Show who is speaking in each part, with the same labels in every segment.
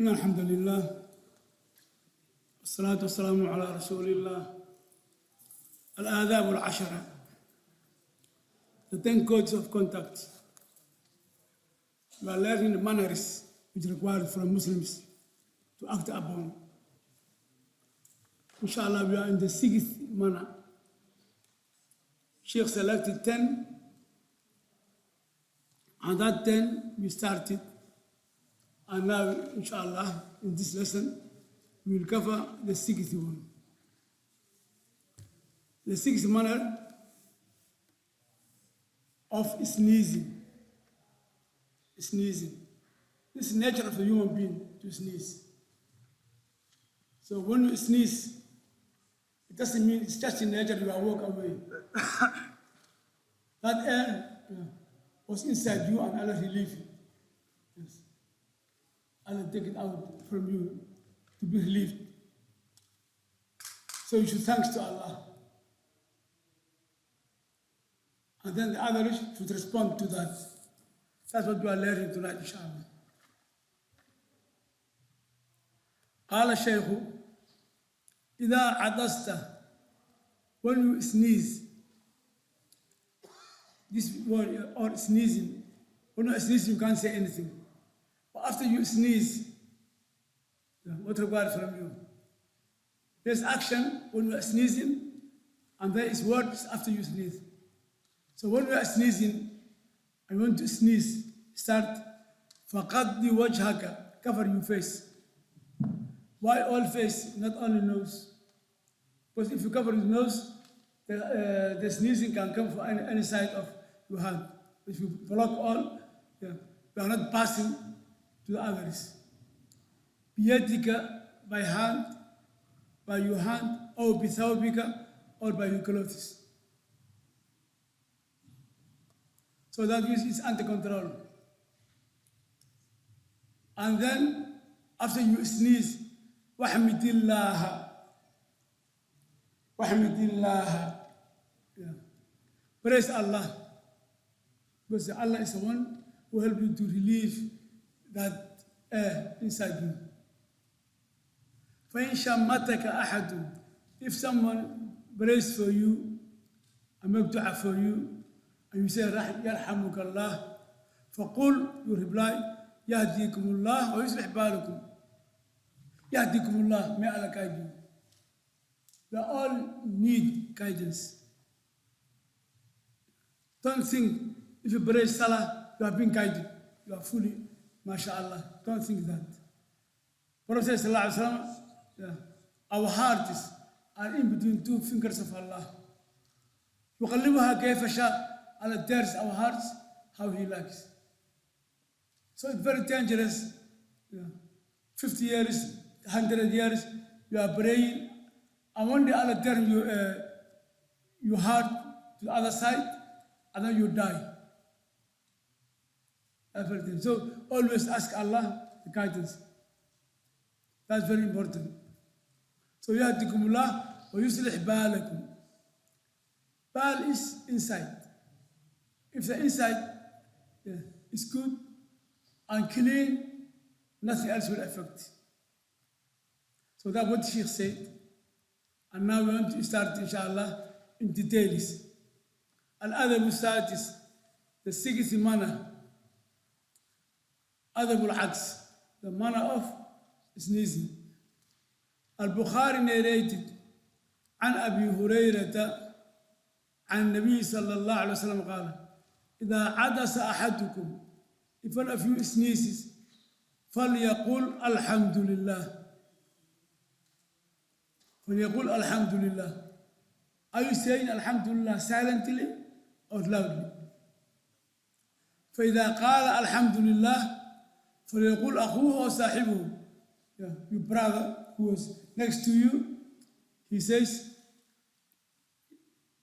Speaker 1: إن الحمد لله والصلاة والسلام على رسول الله. الآداب العشرة, the 10 codes of conduct. We are learning the manners which are required from Muslims to act upon. Inshallah, we are in the 6th manner. Sheikh selected 10, and that 10 we started. And now, inshallah, in this lesson, we will cover the 6th one. The 6th manner of sneezing. Sneezing. This is the nature of a human being to sneeze. So when you sneeze, it doesn't mean it's just in nature you walk away. That air was inside you and Allah relieved it. Yes. Allah take it out from you to be relieved. So you should thanks to Allah. And then the others should respond to that. That's what we are learning tonight, inshallah. قال الشيخ إذا عطست, when you sneeze, this word or sneezing, when you sneeze you can't say anything. But after you sneeze, what required from you? There's action when you are sneezing, and there is words after you sneeze. So when you are sneezing, I want to sneeze, start, فَقَدِّ وَجْهَكَ, cover your face. Why all face, not only nose? Because if you cover your nose, the sneezing can come from any side of your hand. If you block all, you are not passing to the others. بِيَدِكَ, by hand, by your hand, or بِثَوْبِكَ, or by your clothes. So that is under control. And then, after you sneeze, وَحْمِدِ اللَّهَ. وَحْمِدِ اللَّهَ. Praise Allah. Because Allah is the one who helps you to relieve that air inside you. فَإِنْ شَمَّتَكَ أَحَدٌ, if someone prays for you, and make dua for you, and you say, يَرْحَمُكَ اللَّهِ, فَقُلْ, you reply, يَهْدِيكُمُ اللَّهِ وَيُصْلِحْ بَالَكُمْ. يَهْدِيكُمُ اللَّهِ, may Allah guide you. We all need guidance. Don't think, if you pray salah, you have been guided. You are fully, mashallah. Don't think that. Prophet sallallahu alaihi wasallam, our hearts are in between two fingers of Allah. يقلبها كيف شاء. Allah tears our hearts how He likes. So it's very dangerous. 50 years, 100 years, you are praying, and one day Allah turns your heart to the other side, and then you die. Everything. So always ask Allah the guidance. That's very important. So يهديكم الله ويصلح بالكم. Bal is inside. If the inside is good and clean, nothing else will affect. So that's what Sheikh said. And now we want to start, inshallah, in details. Al-Adab al-Sadis, the 6th manner. Adab al-Aqs, the manner of sneezing. Al-Bukhari narrated عن أبي هريرة عن النبي صلى الله عليه وسلم قال إذا عدس أحدكم, if one of you sneezes, فليقول الحمد لله. فليقول الحمد لله. Are you saying الحمد لله silently or loudly? فإذا قال الحمد لله فليقول أخوه وصاحبه, your brother who is next to you, he says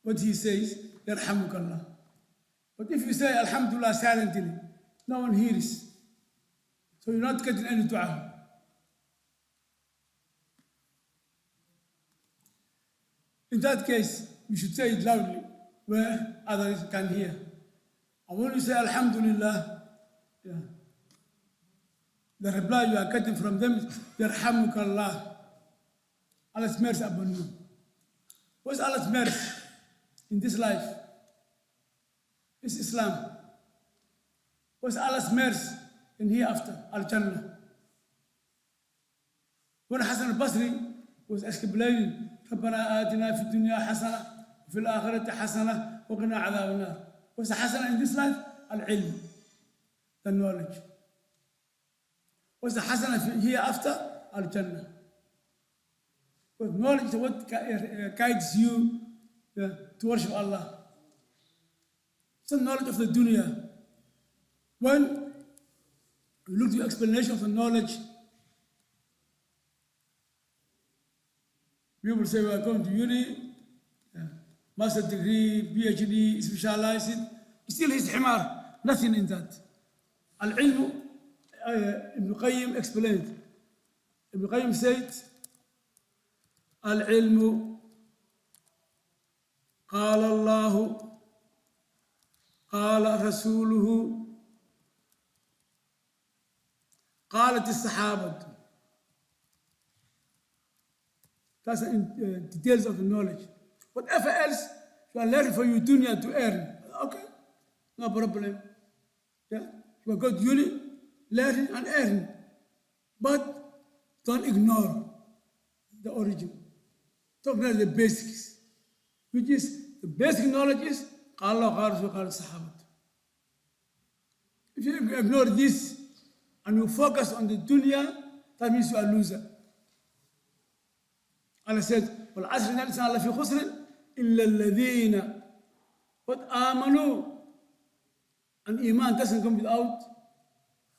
Speaker 1: what he says, يرحمك الله. But if you say Alhamdulillah silently, no one hears. So you're not getting any dua. In that case, you should say it loudly where others can hear. And when you say Alhamdulillah, The reply you are getting from them is, Yarhamukallah. Allah's mercy upon you. What's Allah's mercy in this life? It's Islam. What's Allah's mercy in hereafter? Al-Jannah. When Hassan al-Basri was explaining, ربنا آتنا في الدنيا حسنة وفي الآخرة حسنة وقنا عذاب النار. What's the حسنة in this life? Al-ilm, the knowledge. What's the حسنة hereafter? Al-Jannah. Because knowledge is what guides you to worship Allah. It's the knowledge of the dunya. When you look at the explanation of the knowledge, people say we are going to uni, master degree, PhD, specializing. Still his himar, nothing in that. Al-ilm, Ibn Qayyim explained. Ibn Qayyim said, Al-ilmu, قال الله, قال رسوله, قالت الصحابة. That's the details of the knowledge. Whatever else, you are learning for your dunya to earn. Okay, no problem. Yeah, you are going to uni, learning and earning. But don't ignore the origin. Don't ignore the basics. Which is, the basic knowledge is, قال الله قال رسول قال الصحابة. If you ignore this and you focus on the dunya, that means you are a loser. Allah said, والعصر إن الإنسان لفي خسر إلا الذين قد آمنوا. And iman doesn't come without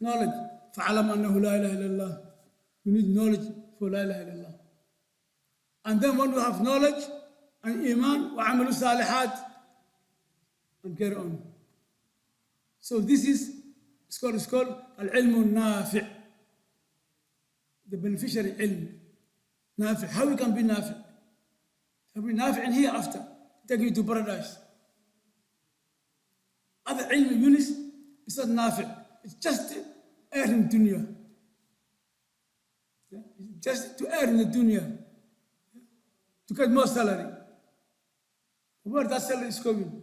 Speaker 1: knowledge. فعلم أنه لا إله إلا الله. You need knowledge for لا إله إلا الله. And then when you have knowledge and iman, وعملوا الصالحات, and carry on. So this is, it's called العلم النافع. The beneficiary ilm. Nafi. How you can be nafi? You can be nafi in hereafter, take you to paradise. Other ilm units, it's not nafi. It's just earning dunya. It's just to earn the dunya. To get more salary. Where that salary is coming?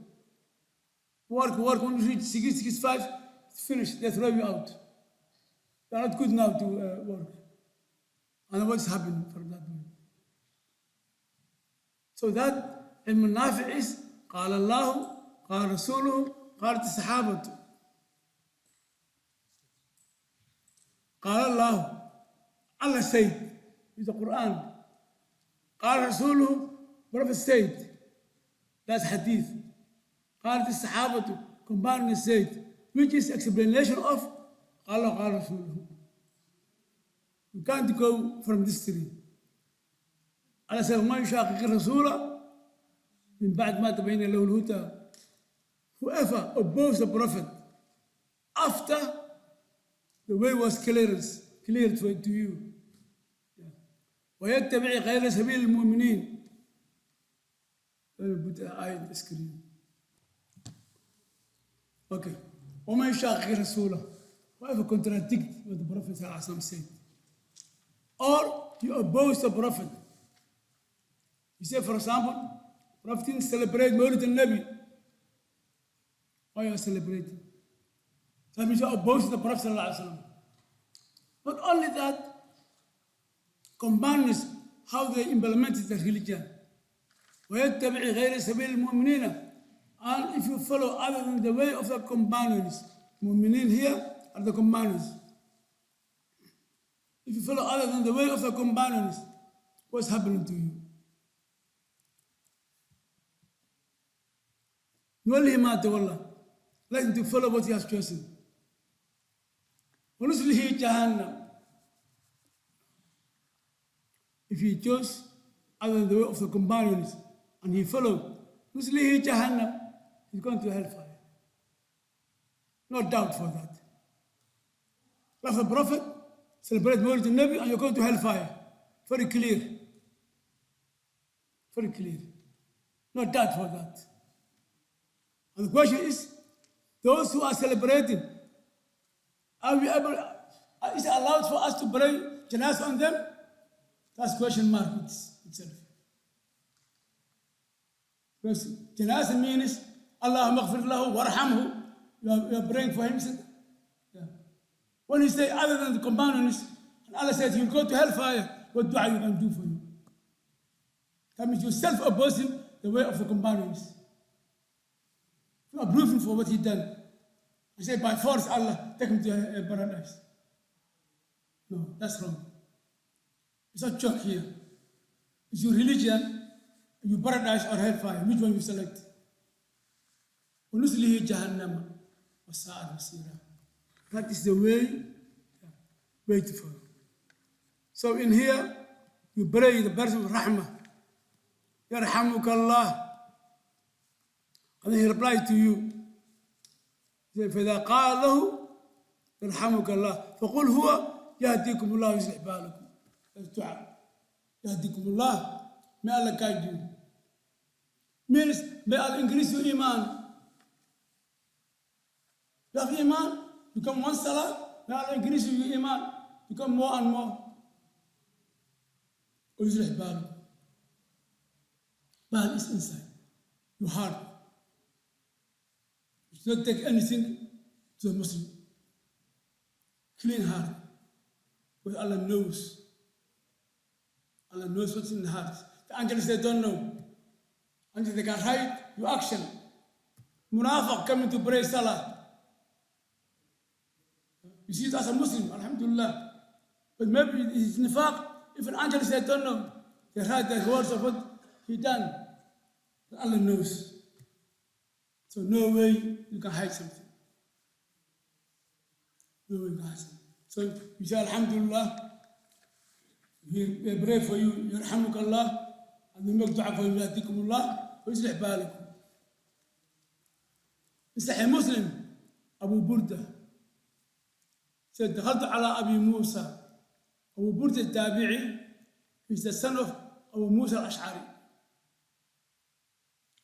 Speaker 1: Work, when you reach 60, 65, it's finished, they throw you out. You're not good now to work. And what's happened from that moment? So that ilm nafi is قال الله قال رسوله قالت الصحابة. قال الله, Allah said in the Quran. قال رسوله, Prophet said. That's hadith. قالت الصحابة, companions said, which is explanation of قال الله قال رسوله. You can't go from this tree. Allah said, وَمَنْ يُشَاقِقِ الرَّسُولَ مِنْ بَعْدِ مَا تَبَيَّنَ لَهُ الْهُدَى. Whoever opposes the Prophet after the way was cleared to you. وَيَتَّبِعِ غَيْرَ سَبِيلِ الْمُؤْمِنِينَ. Let me put the eye on the screen. Okay. وَمَنْ يُشَاقِقِ الرَّسُولَ. Whoever contradicts what the Prophet said. Or you oppose the Prophet. You say, for example, Prophet didn't celebrate Mawlid al-Nabi. Why are you celebrating? That means you oppose the Prophet. Not only that, companions, how they implemented the religion. وَيَتَّبِعِ غَيْرَ سَبِيلِ الْمُؤْمِنِينَ. And if you follow other than the way of the companions, mu'minin here are the companions. If you follow other than the way of the companions, what's happening to you? نولي ما تولى. Let him to follow what he has chosen. ونصله جهنم. If he chose other than the way of the companions and he followed, نصله جهنم, he's going to hellfire. No doubt for that. Like the Prophet, celebrate Mawlid al-Nabi and you're going to hellfire. Very clear. Very clear. No doubt for that. And the question is, those who are celebrating, are we able Is it allowed for us to pray janazah on them? That's question mark itself. Because janazah means Allahumma ighfir lahu warhamhu. You are praying for him. Yeah. When you say other than the companions, and Allah said you'll go to hellfire, what dua you can do for you? That means you're self-opposing the way of the companions. You are approving for what he done. You say by force Allah take him to paradise. No, that's wrong. It's not joke here. It's your religion, your paradise or hellfire. Which one you select? ونُسْلِهِ جَهَنَّمَ وَسَاءَتْ مَصِيرًا. That is the way to follow. So in here, you pray the person of Rahmah. يَرْحَمُكَ اللَّهِ. And then he replied to you. He said, فَإِذَا قَالَ لَهُ يَرْحَمُكَ اللَّهِ فَقُلْ هُوَ يَهْدِيكُمُ اللَّهُ وَيُصْلِحْ بَالَكُمْ. That's dua. يَهْدِيكُمُ اللَّهِ. May Allah guide you. Means, may Allah increase your iman. You have iman, you come one salah, may Allah increase your iman, you come more and more. وَيُصْلِحْ بَالَكُمْ. Bal is inside, your heart. You should not take anything to a Muslim. Clean heart. Because Allah knows. Allah knows what's in the heart. The angels, they don't know. Until they can hide your action. Munafiq coming to pray salah. You see it as a Muslim, alhamdulillah. But maybe it's nifaq. If an angel says, don't know, they hide the words of what he done. But Allah knows. So no way you can hide something. No way you can hide something. So you say, alhamdulillah, we pray for you, yarhamukallah, and we make dua for you, yahdikumullah, wa yuslih balakum. It's a Muslim, Abu Burda, said, دخلت على أبي موسى. Abu Burda al-Tabi'i is the son of Abu Musa al-Ash'ari.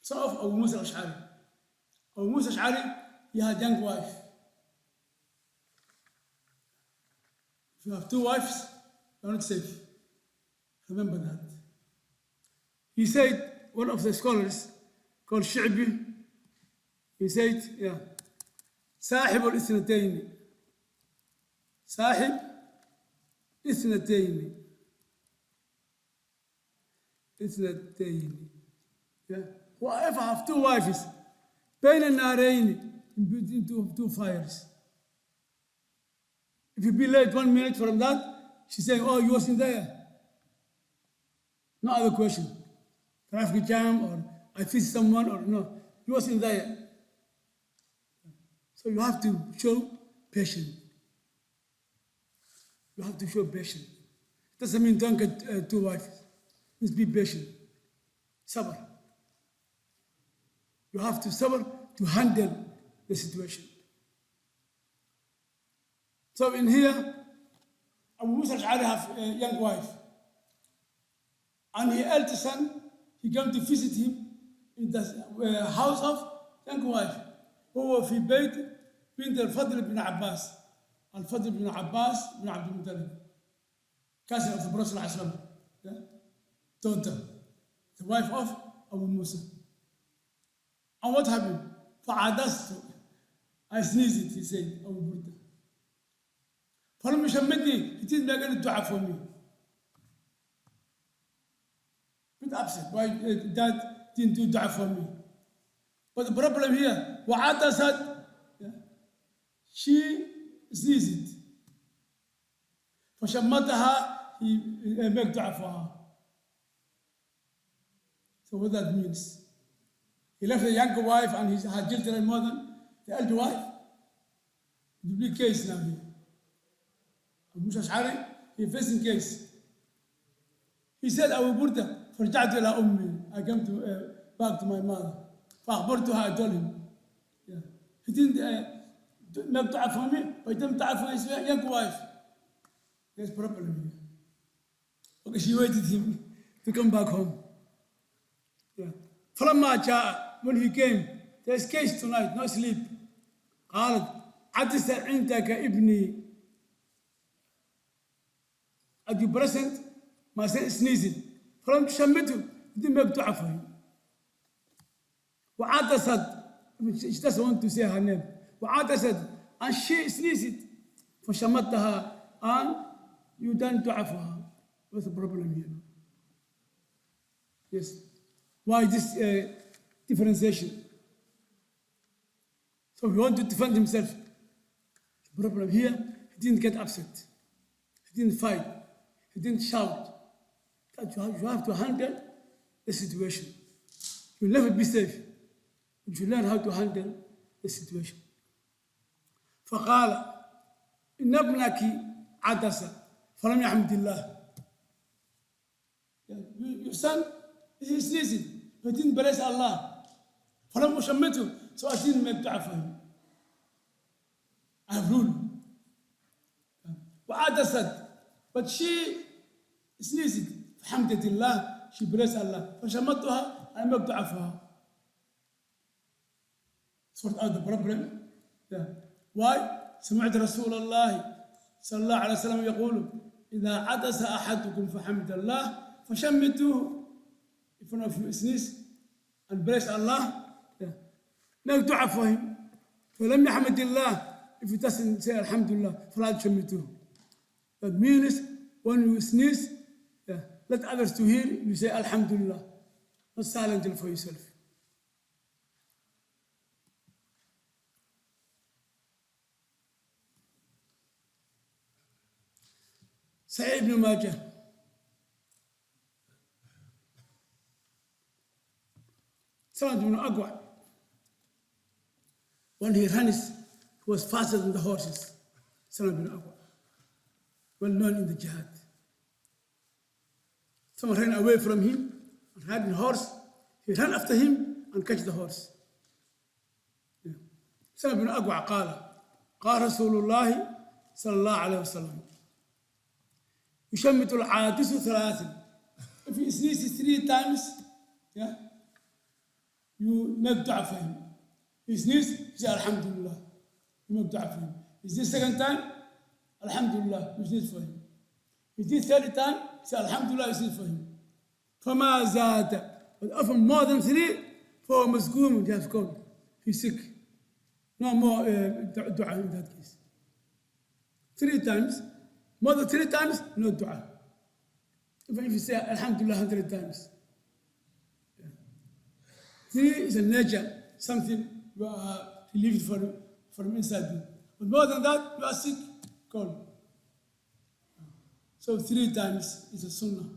Speaker 1: Son of Abu Musa al-Ash'ari. Abu Musa al-Ash'ari, he had a young wife. If you have two wives, you're not safe. Remember that. He said, one of the scholars called Shi'bi, he said, yeah, صاحب الاثنتين صاحب اثنتين yeah. Whoever have two wives بين النارين, in between two fires. If you be late 1 minute from that, she's saying, oh, you wasn't there. No other question. Traffic jam, or I fix someone, or no, you wasn't there. So you have to show patience. You have to show patience. Doesn't mean don't get two wives. Just be patient. Sabr. You have to sabr to handle the situation. So in here, Abu Musa al-Ash'ari have a young wife. And his eldest son, he came to visit him in the house of young wife. هو في بيت بنت الفضل بن عباس. الفضل بن عباس بن عبد المطلب. Cousin of the Prophet ﷺ. Yeah? Daughter. The wife of Abu Musa. And what happened? فعدست. I sneezed it, he said, Abu Burda. فلما شمتني, he didn't make any dua for me. Bit upset. Why dad didn't do dua for me? But the problem here, وعدست, she sneezed it. فشمتها, he made dua for her. So what that means? He left the younger wife and he had children more than the elder wife. The big case now here. Abu Musa al-Ash'ari, he facing case. He said, Abu Burda, فرجعت إلى أمي. I came back to my mother. فأخبرتها, I told him. Yeah. He didn't make dua for me, but he didn't dua for his young wife. There's a problem here. Okay, she waited him to come back home. Yeah. فلما جاء, when he came, there's case tonight, no sleep. قالت عجز عندك ابني at your present, my son is sneezing. From Shamitu, didn't make dua for him. وعطست, she doesn't want to say her name. وعطست, and she sneezed. فشمتها, and you done dua for her. What's the problem here? Yes. Why this differentiation? So he wanted to defend himself. The problem here, he didn't get upset. He didn't fight. He didn't shout. That you have to handle the situation. You'll never be safe. But you learn how to handle the situation. فقال إن ابنك عدس فلم يحمد الله. Your son is sneezing, but didn't bless Allah. فلم أشمته, so I didn't make dua for him. I have ruled. وعدست, but she sneezed. فحمدت الله, she blessed Allah. فشمتها, I made dua for her. Sort out the problem. Yeah. Why? سمعت رسول الله صلى الله عليه وسلم يقول إذا عدس أحدكم فحمد الله فشمتوه. If one of you sneeze and bless Allah, yeah, make dua for him. فلم يحمد الله, if he doesn't say Alhamdulillah, فلا تشمتوه. That means when you sneeze, yeah, let others to hear, you say Alhamdulillah, not silently for yourself. Sahih ibn Majah. Saad ibn Aqwa, when he runs, he was faster than the horses. Saad ibn Aqwa, well known in the jihad. Someone ran away from him and had a horse. He ran after him and catch the horse. Saad ibn Aqwa قال رسول الله صلى الله عليه وسلم يشمت العاطس ثلاثا. If he sneezes 3 times, yeah, you make dua for him. He sneezes, you say Alhamdulillah. You make dua for him. He sneezes 2nd time, Alhamdulillah, you sneeze for him. He sneezes 3rd time, you say Alhamdulillah, you sneeze for him. فما زاد, but often more than 3, فهو مسقوم, he has gone. He's sick. No more dua in that case. 3 times, more than 3 times, no dua. Even if you say Alhamdulillah 100 times. 3 is a nature, something you are relieved from inside you. But more than that, you are sick, cold. So 3 times is a sunnah.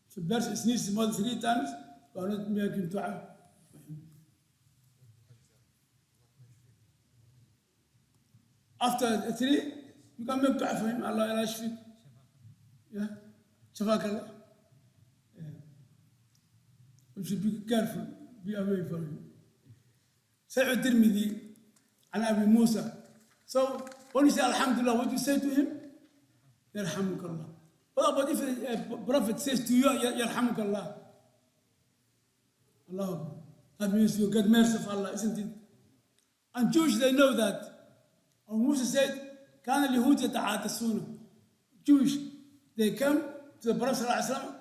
Speaker 1: If a person sneezes more than 3 times, you are not making dua. After 3, you can make dua for him. Allah yashfik. Yeah. Shafak Allah. Yeah. You should be careful. Be away from him. Sahih al-Tirmidhi and Abi Musa. So when you say Alhamdulillah, what do you say to him? Yarhamukallah. What about if a prophet says to you, Yarhamukallah? Allah. That means you get mercy of Allah, isn't it? And Jews, they know that. And Musa said, كان اليهود يتعاطسون. Jewish, they come to the Prophet ﷺ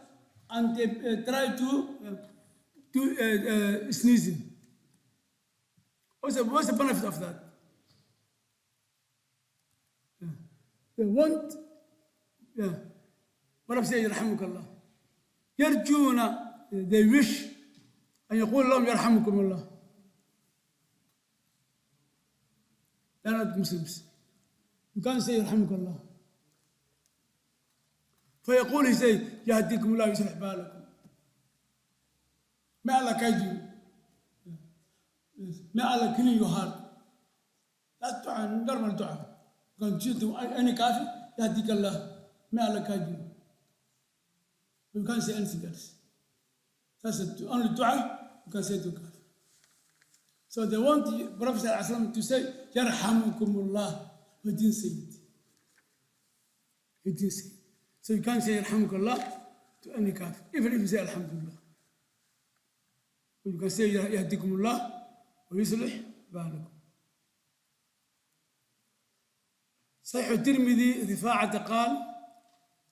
Speaker 1: and they try to sneezing. What's the benefit of that? Yeah. They want, yeah. Prophet says, يرحمك الله. يرجون, they wish, أن يقول لهم يرحمكم الله. They're not Muslims. You can't say يرحمك الله. فيقول, he say, يهديكم الله ويصلح بالكم. May Allah guide you. May Allah clean your heart. That's dua, normal dua. You can choose to any kafir, يهديك الله. May Allah guide you. You can't say anything else. That's the only dua you can say to kafir. So they want the Prophet ﷺ to say, Yarhamukumullah. He didn't say it. He didn't say it. So you can't say Yarhamukallah to any kafir, even if you say Alhamdulillah. But you can say Yahdikumullah wa yuslih balakum. Sahih al-Tirmidhi, Rifa'at قال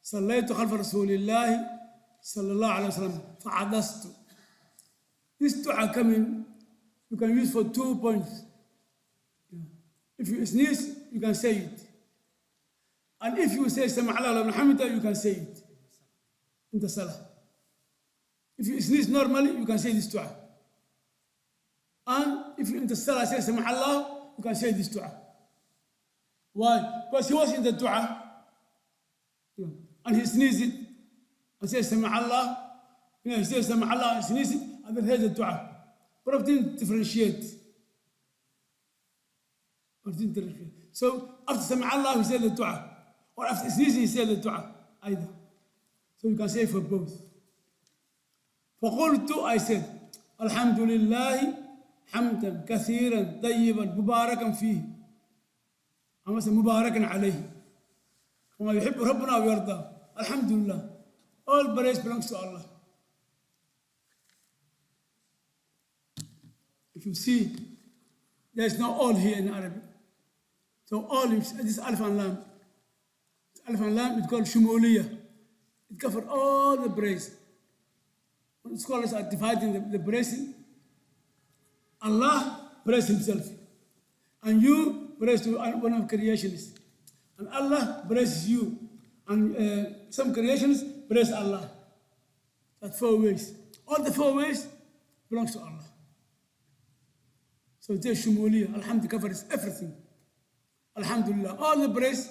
Speaker 1: صليت خلف رسول الله صلى الله عليه وسلم فعدست. This dua coming, you can use for 2 points. If you sneeze, you can say it. And if you say Sami Allah liman hamidah, you can say it in the salah. If you sneeze normally, you can say this dua. And if you in the salah say Sami Allah, you can say this dua. Why? Because he was in the dua and he sneezed it and says Sami Allah. He says Sami Allah and sneezed it and then heard the dua. Prophet didn't differentiate. So after Sami Allah, he said the dua. Or after sneezing, he said the dua either. So you can say for both. فقلت, I said, الحمد لله حمدا كثيرا طيبا مباركا فيه. أما مباركا عليه. كما يحب ربنا ويرضى. الحمد لله. All praise belongs to Allah. If you see, there is no all here in Arabic. So all is this alif and lam. Alif and lam is called shumuliyah. It covers all the praise. When scholars are dividing the praising, Allah praise himself. And you praise to one of creationists. And Allah praises you. And some creationists praise Allah. That's 4 ways. All the 4 ways belongs to Allah. So it is shumuliyah. Alhamdulillah covers everything. Alhamdulillah. All the praise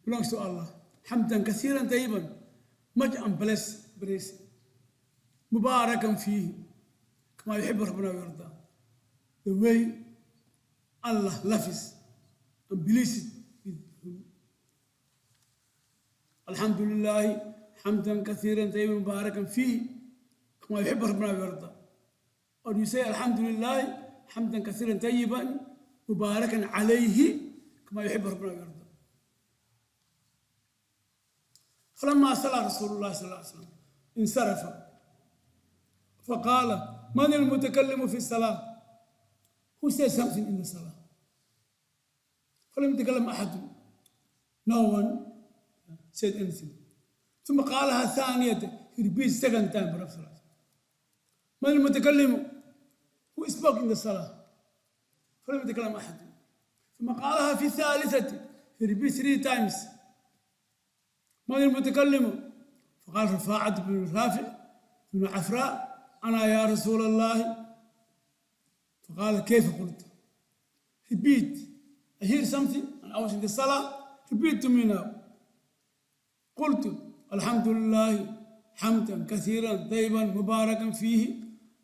Speaker 1: belongs to Allah. Hamdan kathiran tayyiban. Much and blessed praise. Mubarakan fihi. Kama yuhibbu rabbuna wa yarda. The way Allah loves and believes it with him. Alhamdulillah. Hamdan kathiran tayyiban mubarakan fihi. Kama yuhibbu rabbuna wa yarda. Or you say Alhamdulillah. Hamdan kathiran tayyiban mubarakan alayhi. Kama yuhibbu rabbuna wa yarda. فلما صلى رسول الله صلى الله عليه وسلم انصرف فقال من المتكلم في الصلاة. Who says something in the salah? فلم يتكلم أحد. No one said anything. ثم قالها ثانية. He repeats second time. من المتكلم? Who spoke in the salah? فلم يتكلم أحد. ثم قالها في ثالثة. He repeats 3 times. من المتكلم؟ فقال رفاعة بن رافع بن عفراء أنا يا رسول الله. فقال كيف قلت؟ Repeat. I hear something and I was in the salah. Repeat to me now. قلت الحمد لله حمدا كثيرا طيبا مباركا فيه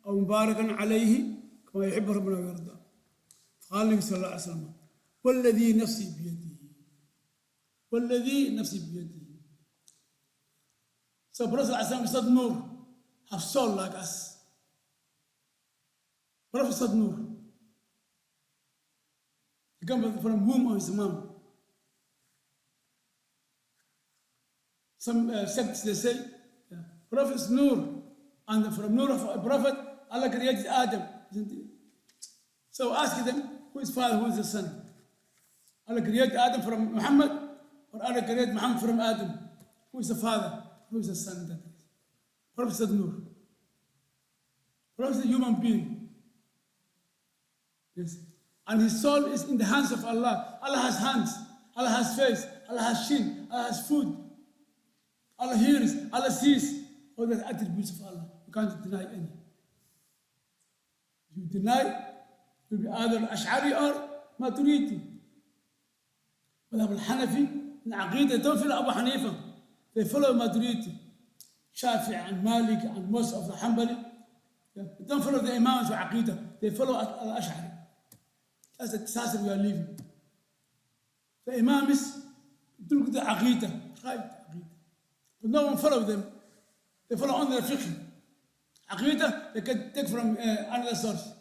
Speaker 1: أو مباركا عليه كما يحب ربنا ويرضى. فقال النبي صلى الله عليه وسلم والذي نفسي بيده. والذي نفسي بيده. So Prophet ﷺ said, Nur, have soul like us. Prophet said, Nur. He comes from whom of his mom. Some sects, they say, Prophet's Nur. And from Nur of a Prophet, Allah created Adam. So ask them, who is father, who is the son? Allah created Adam from Muhammad, or Allah created Muhammad from Adam? Who is the father? Who is the son? That is. Prophet said Nur. Prophet is a human being. Yes. And his soul is in the hands of Allah. Allah has hands. Allah has face. Allah has shin. Allah has food. Allah hears. Allah sees. All the attributes of Allah. You can't deny any. If you deny, you'll be either Ash'ari or Maturidi. Madhab al-Hanafi, in Aqidah, don't follow Abu Hanifa. They follow Maturidi, Shafi and Malik and most of the Hanbali. They don't follow the Imams of Aqidah. They follow Al-Ash'ari. That's the disaster we are living. The Imams do the Aqidah, right? But no one follows them. They follow only the fiqh. Aqidah, they can take from another source.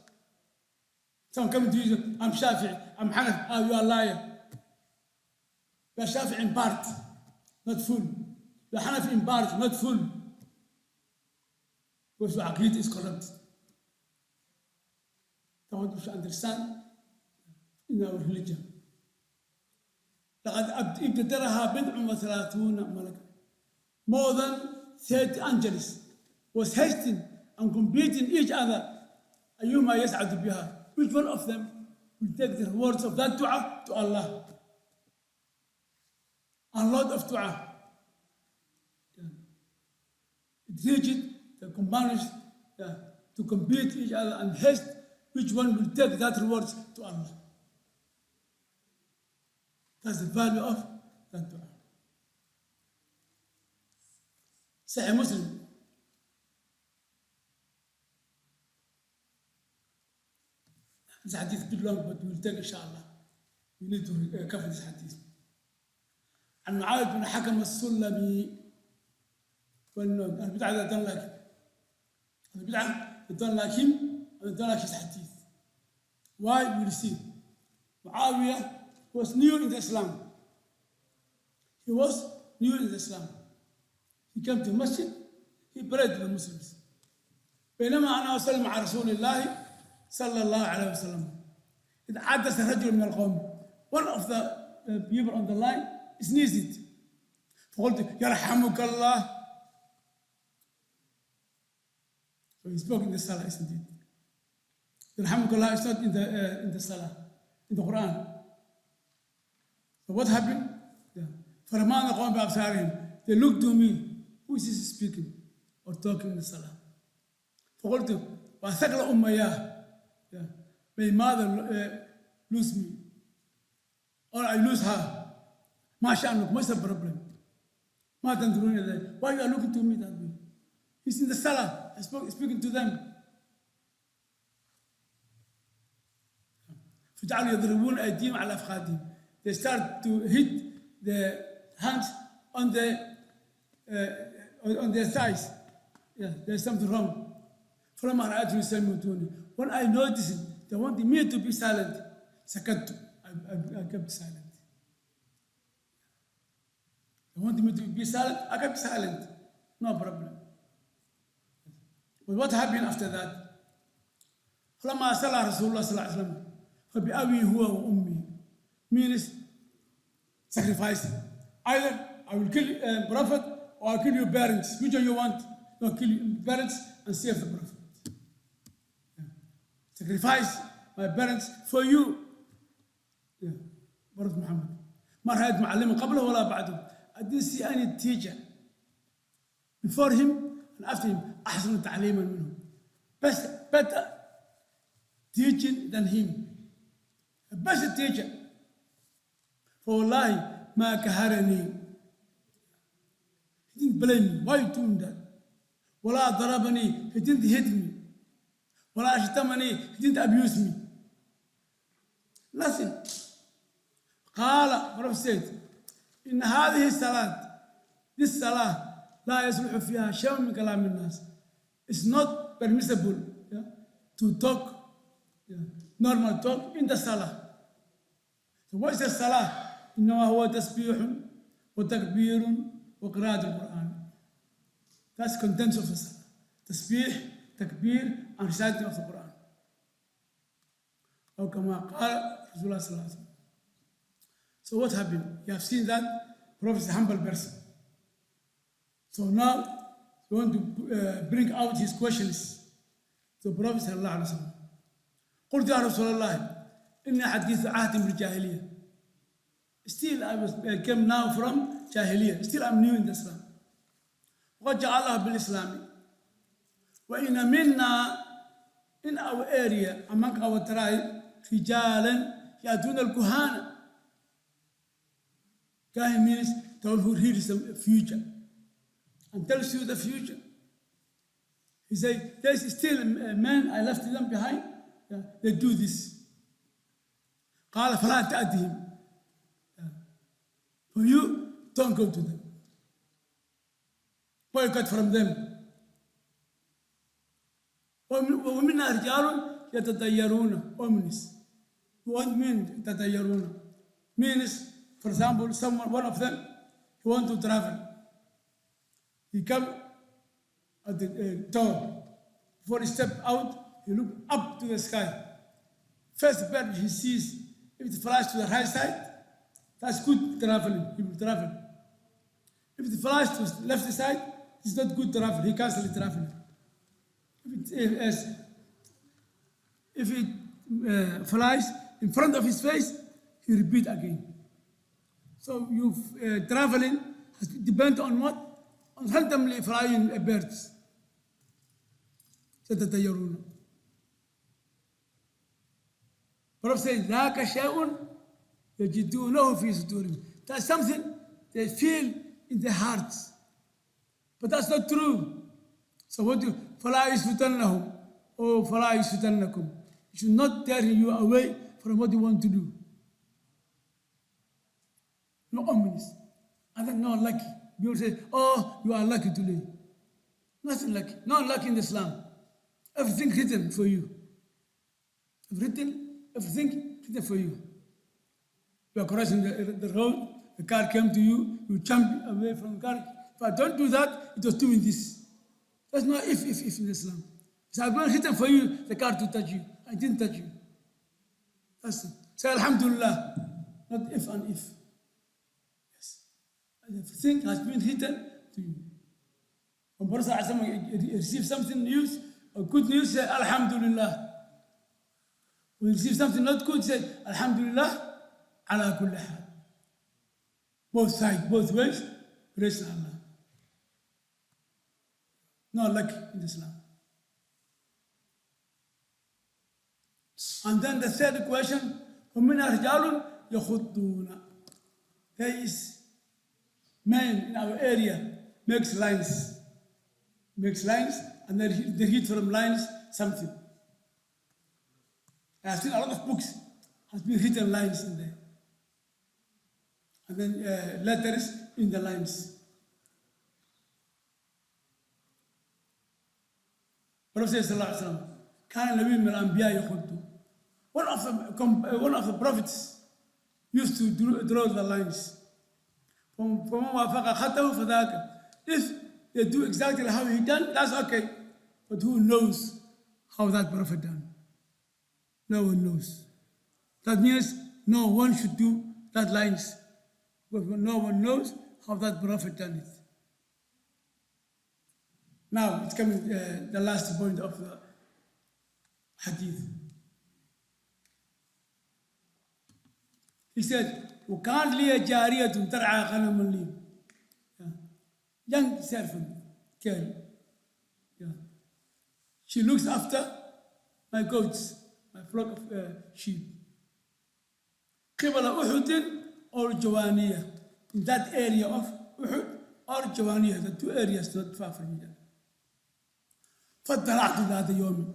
Speaker 1: Someone coming to you, I'm Shafi'i, I'm Hanaf, oh, you are a liar. You are Shafi'i in part, not full. You are Hanafi in part, not full. Because your Aqidah is corrupt. That's what we should understand in our religion. لقد ابتدرها بضع وثلاثون ملكا. More than 30 angels was hastening and competing each other. أيهما يسعد بها? Which one of them will take the rewards of that dua to Allah? A lot of dua. It reached the companions to compete each other and haste which one will take that rewards to Allah. That's the value of that dua. Sahih Muslim. This hadith is a bit long, but we'll take inshallah. We need to cover this hadith. عن معاذ بن حكم السلمي البدعة that don't like him. البدعة that don't like him and don't like his hadith. Why? We'll see. Muawiyah was new in Islam. He was new in Islam. He came to masjid, he prayed to the Muslims. بينما أنا أصلي مع رسول الله صلى الله عليه وسلم إذا حدث رجل من القوم. One of the people on the line sneezed. فقلت يرحمك الله. So he spoke in the Salah, isn't it? يرحمك الله is not in the Salah, in the Quran. So what happened? فرمان القوم بأبصارهم. They looked to me. Who is this speaking or talking in the Salah? فقلت وثقل أمياه. May mother lose me or I lose her. ما شأنك? What's the problem? ما تنظرون إلي. Why you are looking to me that way? He's in the Salah. I speaking to them. فجعلوا يضربون أيديهم على أفخاذهم. They start to hit the hands on their thighs. Yeah, there's something wrong. فلما رأيتهم يسلموني. When I noticed they wanted me to be silent, سكت. I kept silent. They wanted me to be silent, I kept silent. No problem. But what happened after that? فلما صلى رسول الله صلى الله عليه وسلم فبأبي هو وأمي. Means sacrificing. Either I will kill Prophet or I'll kill your parents. Which one you want? No, kill your parents and save the Prophet. Sacrifice my parents for you. Yeah. Prophet Muhammad. ما رأيت معلم قبله ولا بعده. I didn't see any teacher before him and after him أحسن تعليما منه. Better teaching than him. A better teacher. فوالله ما كهرني. He didn't blame me. Why are you doing that? ولا ضربني. He didn't hit me. ولا أشتمني. He didn't abuse me. Nothing. قال Prophet said إن هذه الصلاة this صلاة لا يصلح فيها شيء من كلام الناس. It's not permissible to talk normal talk in the salah. So what is the salah? إنما هو تسبيح وتكبير وقراءة القرآن. That's contents of the salah. تسبيح, تكبير, and reciting of the Quran. أو كما قال رسول الله صلى الله عليه وسلم. So what happened? You have seen that Prophet is a humble person. So now we want to bring out his questions. So Prophet صلى الله عليه وسلم قلت يا رسول الله إني حديث عهد بالجاهلية. Still I came now from Jahiliyyah. Still I'm new in Islam. وقد جعلها بالإسلام. وإن منا in our area among our tribe رجالا يأتون الكهانة. Kahin means those who reads the future and tells you the future. He said, there's still men, I left them behind. Yeah, they do this. قال فلا تأتهم. For you, don't go to them. Boycott from them. ومنا رجال يتطيرون omnis. What means يتطيرون? Means, for example, one of them, he want to travel. He come at the door. Before he step out, he look up to the sky. First bird he sees, if it flies to the right side, That's good traveling. He will travel. If it flies to the left side, it's not good travel. He cancels traveling. If it flies in front of his face, he repeat again. So you traveling has depend on what? On randomly flying birds. ستتيرون. Prophet says, ذاك شيء يجدونه في صدورهم. That's something they feel in their hearts. But that's not true. So what do فلا يسفتنهم or فلا يسفتنكم. It should not tear you away from what you want to do. No ominous. And then no lucky. People say, oh, you are lucky today. Nothing lucky. No lucky in Islam. Everything written for you. Everything written for you. You are crossing the road, the car came to you, you jump away from the car. If I don't do that, it was doing this. There's no if in Islam. It's not written for you, the car to touch you. I didn't touch you. That's it. Say Alhamdulillah, not if and if. Yes. Everything has been written to you. When Prophet receives something news or good news, say Alhamdulillah. When you receive something not good, say Alhamdulillah ala kulli hal. Both sides, both ways, praise Allah. No luck in Islam. And then the third question, وَمِنَ رِجَالٌ يَخُطُّونَ. There is men in our area makes lines, and they read from lines something. I have seen a lot of books has been written lines in there, and then letters in the lines. Prophet says, sallallahu alaihi wasallam, كان النبي من الأنبياء يخط. One of the prophets used to draw the lines. فمن وافق خطه فذاك. If they do exactly how he done, that's okay. But who knows how that prophet done? No one knows. That means no one should do that lines. Because no one knows how that prophet done it. Now it's coming the last point of the hadith. He said, وَكَانْ لِيَ جَارِيَةٌ تَرْعَى غَنَمًا لِي. Young servant, girl. Yeah. She looks after my goats, my flock of sheep. قبل أحد or Jawaniyah. In that area of Uhud or Jawaniyah, the two areas not far from each other. فَاطَّلَعْتُ ذَاتَ يَوْمٍ.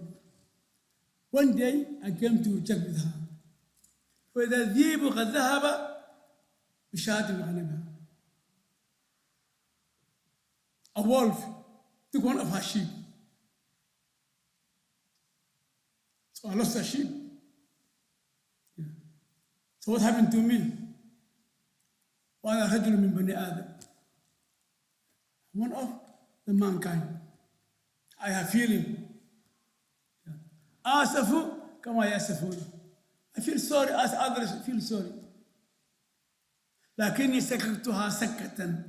Speaker 1: One day I came to check with her. وإذا الذئب قد ذهب بشاة غنمها. A wolf took one of her sheep. So I lost a sheep. Yeah. So what happened to me? وأنا رجل من بني آدم. One of the mankind. I have feeling. آسف كما يأسفون. I feel sorry as others feel sorry. لكني سكتها سكة.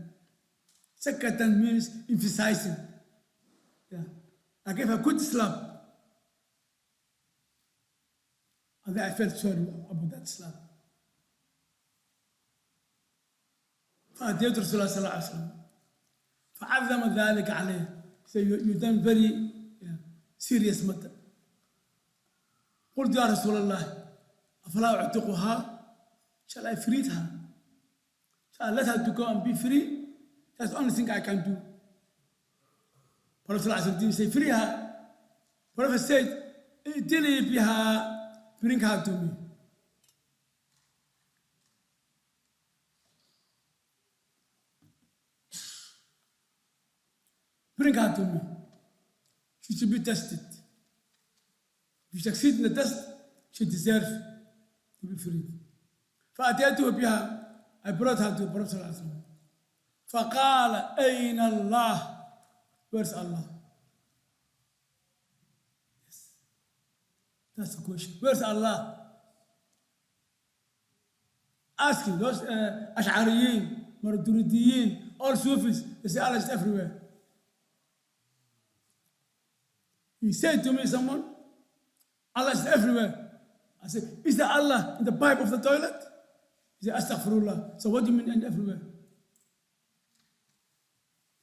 Speaker 1: سكة means emphasizing. Yeah. I gave a good slap. And then I felt sorry about that slap. فأتيت رسول الله صلى الله عليه وسلم فعظم ذلك عليه. So you done very serious matter. قلت يا رسول الله أفلا أعتقها? Shall I free her? Shall I let her to go and be free? That's the only thing I can do. Prophet ﷺ said, free her. Prophet said, ائتني بها, bring her to me. Bring her to me. She should be tested. If you succeed in the test, she deserves to be freed. فأتيته بها. I brought her to the Prophet ﷺ. فقال أين الله? Where's Allah? Yes. That's the question. Where's Allah? asking those Ash'ariyin, Maturidiyin, all Sufis, they say Allah is everywhere. He said to me, someone, Allah is everywhere. I said, is there Allah in the pipe of the toilet? He said, Astaghfirullah. So what do you mean and everywhere?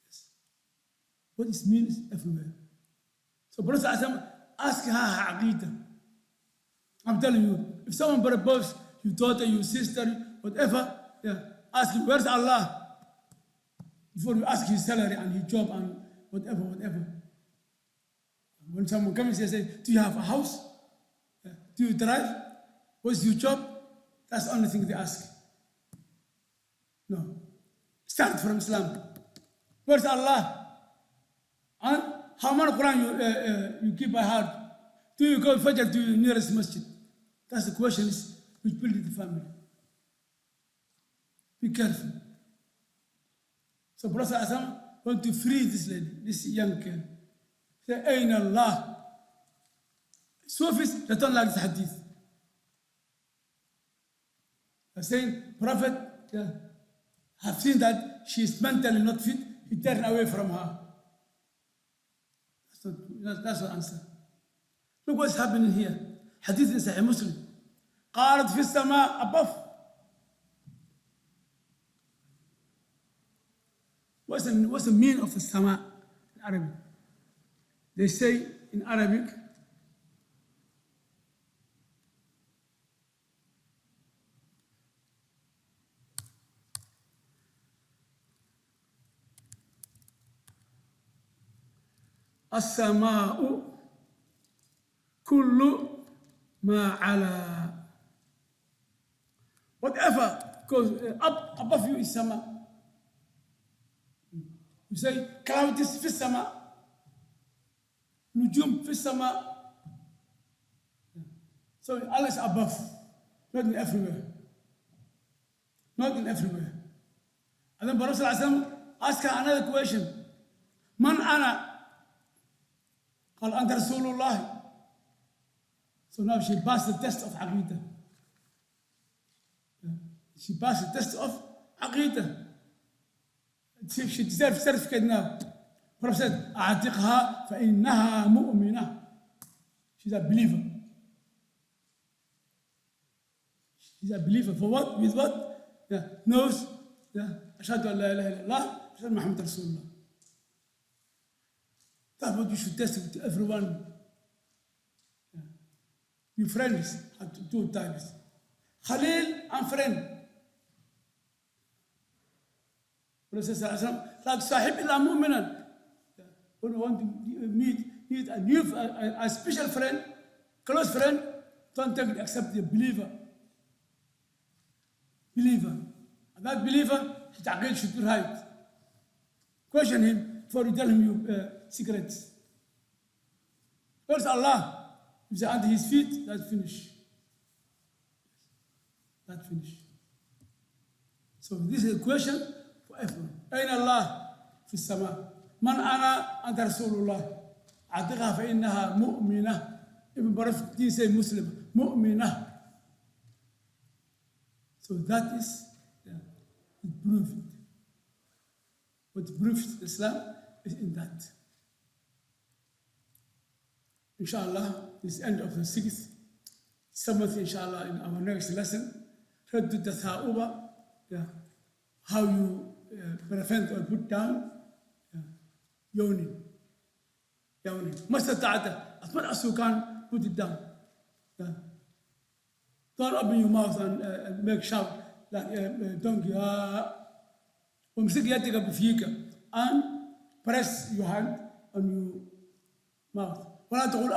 Speaker 1: Yes. What it means everywhere. So Prophet ask her aqidah. I'm telling you, if someone proposes, your daughter, your sister, whatever, ask him, where's Allah? Before you ask his salary and his job and whatever. When someone comes and says, do you have a house? Do you drive? What's your job? That's the only thing they ask. No. Start from Islam. Where's Allah? And how many Quran you keep by heart? Do you go Fajr to your nearest masjid? That's the questions which build the family. Be careful. So Prophet Asam want to free this lady, this young girl. Say, Ayn Allah. Sufis, they don't like this hadith. They're saying, Prophet, have seen that she is mentally not fit, he turned away from her. That's the answer. Look what's happening here. Hadith in Sahih Muslim. قالت في السماء above. What's the meaning of the sama in Arabic? They say in Arabic, السماء كل ما على. Whatever goes up above you is sama. You say cloud is في السماء, نجوم في السماء. So Allah is above, not in everywhere. Not in everywhere. And then Prophet asked her another question. Man ana? قال أنت رسول الله. So now she passed the test of Aqidah. She passed the test of Aqidah. She deserves certificate now. Prophet said, أعتقها فإنها مؤمنة. She's a believer. She's a believer. For what? With what? Knows. أشهد أن لا إله إلا الله أشهد أن محمد رسول الله. That's what you should test with everyone. Your friends have two types. Khalil and friend. Prophet ﷺ, لا تصاحب إلا مؤمنا. When you want to meet a special friend, close friend, don't take it except the believer. Believer. And that believer, his aqid should be right. Question him before you tell him your secrets. Where's Allah? If he's under his feet, that's finished. That's finished. So this is a question for everyone. أين الله في السماء؟ من أنا؟ أنت رسول الله. أعتقها فإنها مؤمنة. Even Prophet didn't say Muslim. مؤمنة. So that is, it proves it. What proves Islam is in that. Inshallah, this is the end of the 6th, 7th, inshallah, in our next lesson. رد التثاؤب, how you prevent or put down yawning. ما استطعت, as much as you can, put it down. Don't open your mouth and make shout like donkey. وامسك يدك بفيك and press your hand on your mouth. ولا تقول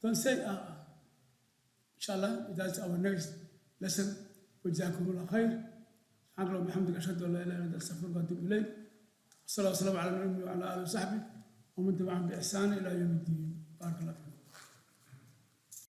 Speaker 1: Don't say Inshallah, that's our next lesson. وجزاكم الله خير. سبحانك اللهم وبحمدك أشهد أن لا إله إلا أنت أستغفرك وأتوب إليك. والصلاة والسلام على النبي وعلى آله وصحبه ومن تبعهم بإحسان إلى يوم الدين. بارك الله فيك.